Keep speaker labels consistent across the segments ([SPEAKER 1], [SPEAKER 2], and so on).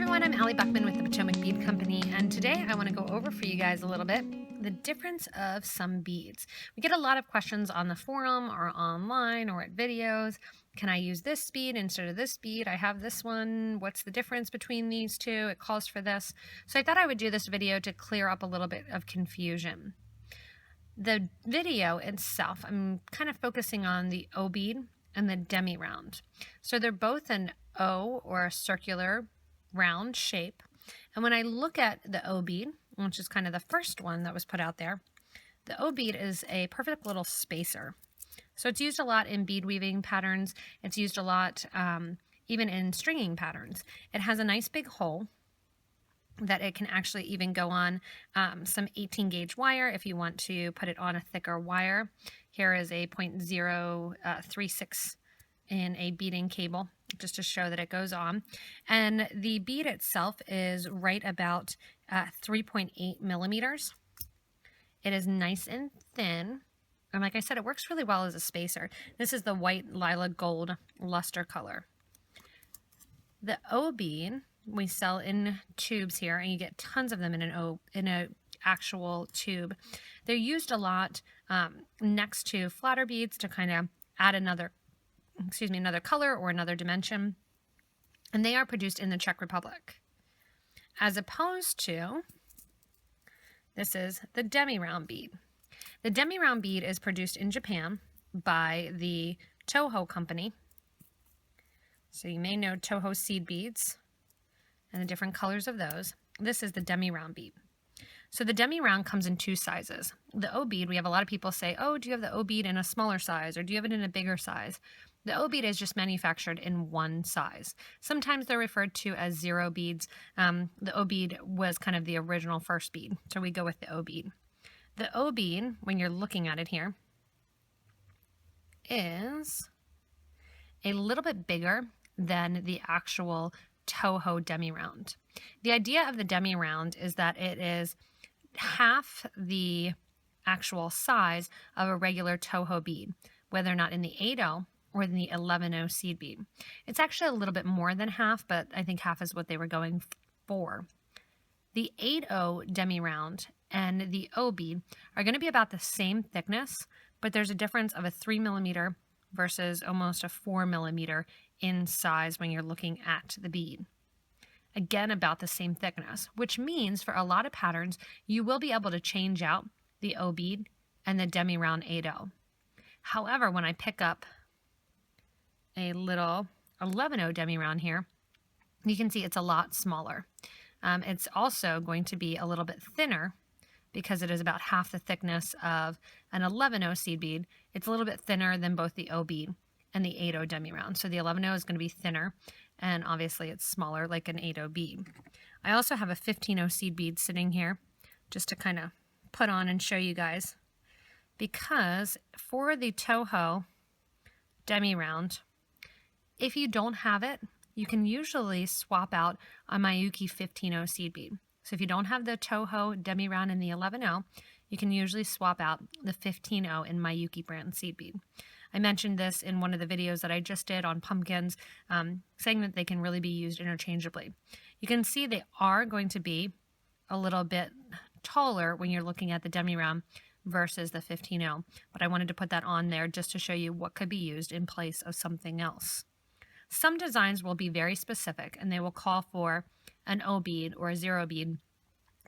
[SPEAKER 1] everyone, I'm Allie with the Potomac Bead Company, and today I want to go over for you guys a little bit the difference of some beads. We get a lot of questions on the forum or online or at videos. Can I use this bead instead of this bead? I have this one. What's the difference between these two? It calls for this. So I thought I would do this video to clear up a little bit of confusion. The video itself, I'm kind of focusing on the O bead and the demi round. So they're both an O, or a circular round shape. And when I look at the O bead, which is kind of the first one that was put out there, the O bead is a perfect little spacer. So it's used a lot in bead weaving patterns. It's used a lot even in stringing patterns. It has a nice big hole that it can actually even go on some 18 gauge wire if you want to put it on a thicker wire. Here is a 0.036 in a beading cable, just to show that it goes on. And the bead itself is right about 3.8 millimeters. It is nice and thin. And like I said, it works really well as a spacer. This is the white lilac gold luster color. The O bead we sell in tubes here, and you get tons of them in an actual tube. They're used a lot next to flatter beads to kind of add another color or another dimension. And they are produced in the Czech Republic. As opposed to, this is the demi round bead. The demi round bead is produced in Japan by the Toho Company. So you may know Toho seed beads and the different colors of those. This is the demi round bead. So the demi round comes in two sizes. The O bead, we have a lot of people say, oh, do you have the O bead in a smaller size, or do you have it in a bigger size? The O bead is just manufactured in one size. Sometimes they're referred to as zero beads. The O bead was kind of the original first bead, so we go with the O bead. The O bead, when you're looking at it here, is a little bit bigger than the actual Toho Demi Round. The idea of the Demi Round is that it is half the actual size of a regular Toho bead, whether or not in the 8/0 or in the 11/0 seed bead. It's actually a little bit more than half, but I think half is what they were going for. The 8/0 Demi Round and the O bead are going to be about the same thickness, but there's a difference of a 3 millimeter versus almost a 4 millimeter in size when you're looking at the bead. Again, about the same thickness, which means for a lot of patterns, you will be able to change out the O bead and the demi round 8/0. However, when I pick up a little 11/0 demi round here, you can see it's a lot smaller. It's also going to be a little bit thinner because it is about half the thickness of an 11/0 seed bead. It's a little bit thinner than both the O bead and the 8/0 demi round. So the 11/0 is going to be thinner, and obviously it's smaller like an 8/0 bead. I also have a 15/0 seed bead sitting here just to kind of put on and show you guys, because for the Toho Demi Round, if you don't have it, you can usually swap out a Miyuki 15/0 seed bead. So if you don't have the Toho Demi Round in the 11/0, you can usually swap out the 15/0 in Miyuki brand seed bead. I mentioned this in one of the videos that I just did on pumpkins, saying that they can really be used interchangeably. You can see they are going to be a little bit taller when you're looking at the demi round versus the 15/0, but I wanted to put that on there just to show you what could be used in place of something else. Some designs will be very specific, and they will call for an O bead or a zero bead.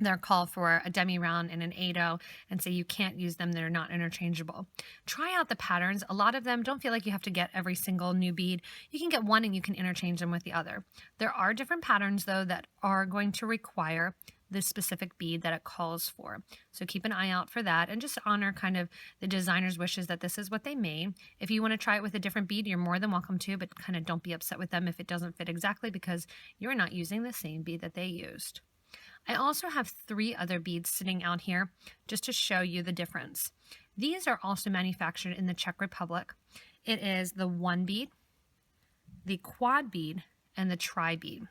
[SPEAKER 1] They'll call for a demi round and an 8/0 and say you can't use them, they're not interchangeable. Try out the patterns. A lot of them, don't feel like you have to get every single new bead. You can get one and you can interchange them with the other. There are different patterns though that are going to require the specific bead that it calls for. So keep an eye out for that and just honor kind of the designer's wishes that this is what they made. If you want to try it with a different bead, you're more than welcome to, but kind of don't be upset with them if it doesn't fit exactly, because you're not using the same bead that they used. I also have 3 other beads sitting out here just to show you the difference. These are also manufactured in the Czech Republic. It is the 1 bead, the quad bead, and the tri bead.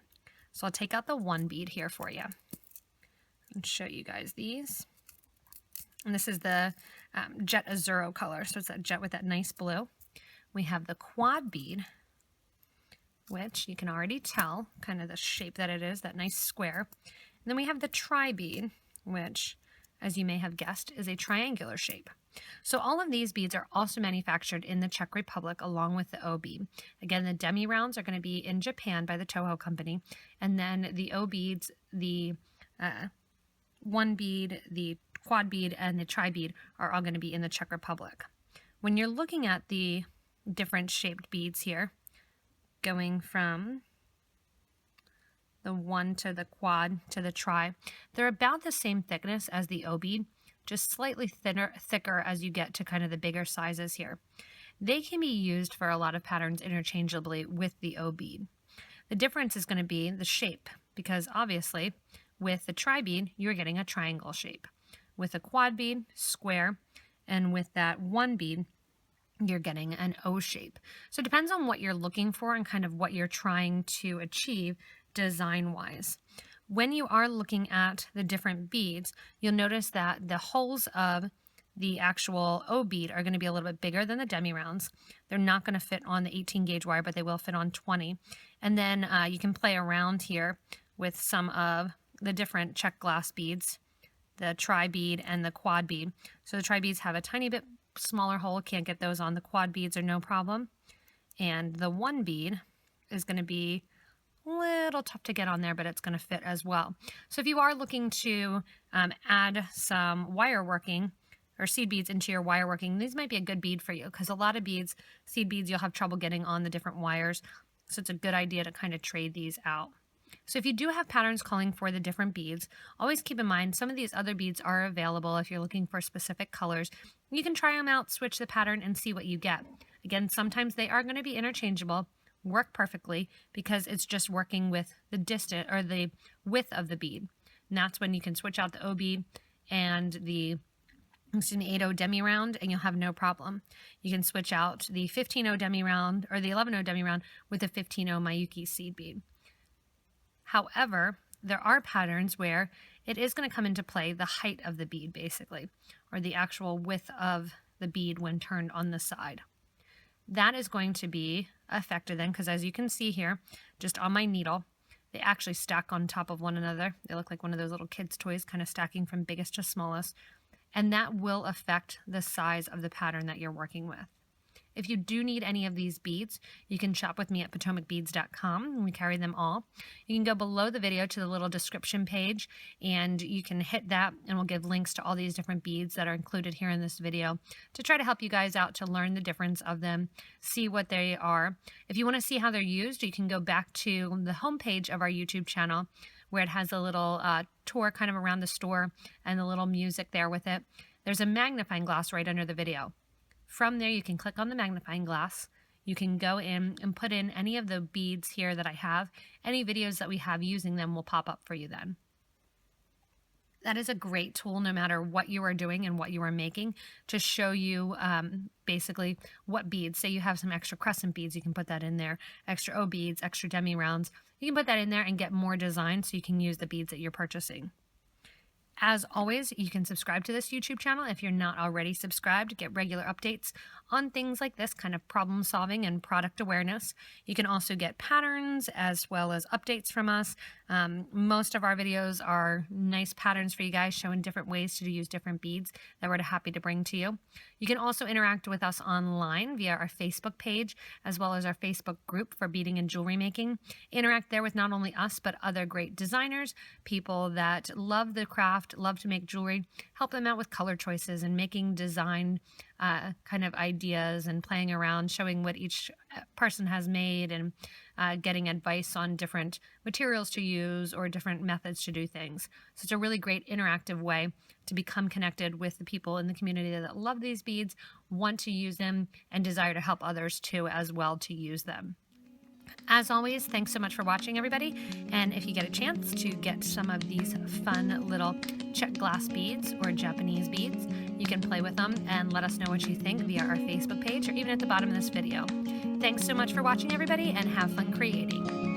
[SPEAKER 1] So I'll take out the 1 bead here for you and show you guys these. And this is the jet azzurro color, so it's that jet with that nice blue. We have the quad bead, which you can already tell kind of the shape that it is, that nice square. And then we have the tri-bead, which, as you may have guessed, is a triangular shape. So all of these beads are also manufactured in the Czech Republic along with the O bead. Again, the demi rounds are going to be in Japan by the Toho Company, and then the O beads, the one bead, the quad bead, and the tri bead are all going to be in the Czech Republic. When you're looking at the different shaped beads here, going from the one to the quad to the tri, they're about the same thickness as the O bead, just slightly thicker as you get to kind of the bigger sizes here. They can be used for a lot of patterns interchangeably with the O bead. The difference is going to be the shape, because obviously with the tri bead, you're getting a triangle shape. With a quad bead, square, and with that one bead, you're getting an O shape. So it depends on what you're looking for and kind of what you're trying to achieve design-wise. When you are looking at the different beads, you'll notice that the holes of the actual O bead are going to be a little bit bigger than the demi rounds. They're not going to fit on the 18 gauge wire, but they will fit on 20. And then you can play around here with some of the different Czech glass beads, the tri bead and the quad bead. So the tri beads have a tiny bit smaller hole, can't get those on. The quad beads are no problem. And the one bead is going to be a little tough to get on there, but it's going to fit as well. So if you are looking to add some wire working or seed beads into your wire working, these might be a good bead for you, because a lot of beads, seed beads, you'll have trouble getting on the different wires. So it's a good idea to kind of trade these out. So if you do have patterns calling for the different beads, always keep in mind some of these other beads are available if you're looking for specific colors. You can try them out, switch the pattern, and see what you get. Again, sometimes they are going to be interchangeable, work perfectly, because it's just working with the distance or the width of the bead. And that's when you can switch out the O bead and the 8-0 demi round, and you'll have no problem. You can switch out the 15-0 demi round or the 11-0 demi round with the 15-0 Miyuki seed bead. However, there are patterns where it is going to come into play the height of the bead, basically, or the actual width of the bead when turned on the side. That is going to be affected then, because as you can see here, just on my needle, they actually stack on top of one another. They look like one of those little kids' toys, kind of stacking from biggest to smallest. And that will affect the size of the pattern that you're working with. If you do need any of these beads, you can shop with me at potomacbeads.com, and we carry them all. You can go below the video to the little description page, and you can hit that, and we'll give links to all these different beads that are included here in this video to try to help you guys out to learn the difference of them, see what they are. If you want to see how they're used, you can go back to the homepage of our YouTube channel, where it has a little tour kind of around the store and the little music there with it. There's a magnifying glass right under the video. From there, you can click on the magnifying glass. You can go in and put in any of the beads here that I have. Any videos that we have using them will pop up for you then. That is a great tool no matter what you are doing and what you are making, to show you basically what beads. Say you have some extra crescent beads, you can put that in there. Extra O beads, extra demi rounds. You can put that in there and get more design so you can use the beads that you're purchasing. As always, you can subscribe to this YouTube channel if you're not already subscribed to get regular updates on things like this kind of problem solving and product awareness. You can also get patterns as well as updates from us. Most of our videos are nice patterns for you guys, showing different ways to use different beads that we're happy to bring to you. You can also interact with us online via our Facebook page, as well as our Facebook group for beading and jewelry making. Interact there with not only us, but other great designers, people that love the craft, love to make jewelry, help them out with color choices and making design kind of ideas and playing around, showing what each person has made, and getting advice on different materials to use or different methods to do things. So it's a really great interactive way to become connected with the people in the community that love these beads, want to use them, and desire to help others too as well to use them. As always, thanks so much for watching, everybody. And if you get a chance to get some of these fun little Czech glass beads or Japanese beads, you can play with them and let us know what you think via our Facebook page or even at the bottom of this video. Thanks so much for watching, everybody, and have fun creating.